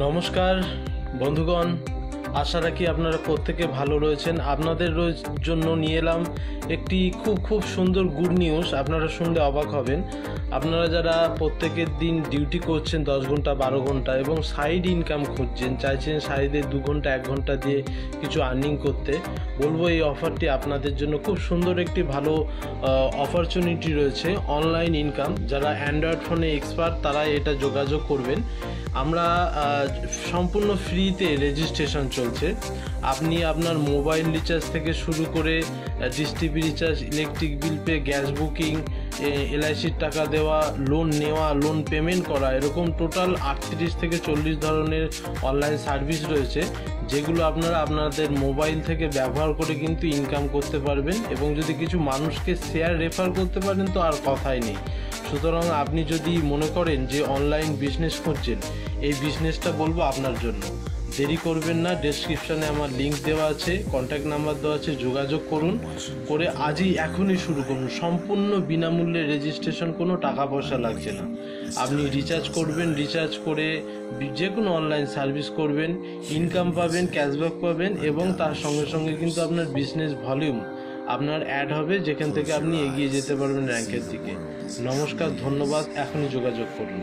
নমস্কার বন্ধুগণ, আশা রাখি আপনারা প্রত্যেকে ভালো রয়েছেন। আপনাদের জন্য নিয়ে এলাম একটি খুব সুন্দর গুড নিউজ। আপনারা শুনলে অবাক হবেন। আপনারা যারা প্রত্যেকের দিন ডিউটি করছেন 10 ঘন্টা 12 ঘন্টা এবং সাইড ইনকাম খুঁজছেন, চাইছেন সাইডে 2 ঘন্টা 1 ঘন্টা দিয়ে কিছু আর্নিং করতে, বলবো এই অফারটি আপনাদের জন্য খুব সুন্দর একটি ভালো অপরচুনিটি রয়েছে। অনলাইন ইনকাম, যারা অ্যান্ড্রয়েড ফোনে এক্সপার্ট তারা এটা যোগাযোগ করবেন। আমরা সম্পূর্ণ ফ্রিতে রেজিস্ট্রেশন চলছে। আপনি আপনার মোবাইল রিচার্জ থেকে শুরু করে dish TV recharge, electric bill pay, gas booking, এলআইসির টাকা দেওয়া, লোন নেওয়া, লোন পেমেন্ট করা, এরকম টোটাল 38 থেকে 40 ধরনের অনলাইন সার্ভিস রয়েছে, যেগুলো আপনারা আপনাদের মোবাইল থেকে ব্যবহার করে কিন্তু ইনকাম করতে পারবেন। এবং যদি কিছু মানুষকে শেয়ার রেফার করতে পারেন তো আর কথাই নেই। সুতরাং আপনি যদি মনে করেন যে অনলাইন বিজনেস করছেন, এই বিজনেসটা বলবো আপনার জন্য। দেরি করবেন না, ডেসক্রিপশানে আমার লিঙ্ক দেওয়া আছে, কন্ট্যাক্ট নাম্বার দেওয়া আছে, যোগাযোগ করুন, করে এখনই শুরু করুন। সম্পূর্ণ বিনামূল্যে রেজিস্ট্রেশন, কোনো টাকা পয়সা লাগছে না। আপনি রিচার্জ করবেন, রিচার্জ করে যে কোনো অনলাইন সার্ভিস করবেন, ইনকাম পাবেন, ক্যাশব্যাক পাবেন, এবং তার সঙ্গে সঙ্গে কিন্তু আপনার বিজনেস ভলিউম আপনার অ্যাড হবে, যেখান থেকে আপনি এগিয়ে যেতে পারবেন র্যাঙ্কের দিকে। নমস্কার, ধন্যবাদ, এখনই যোগাযোগ করুন।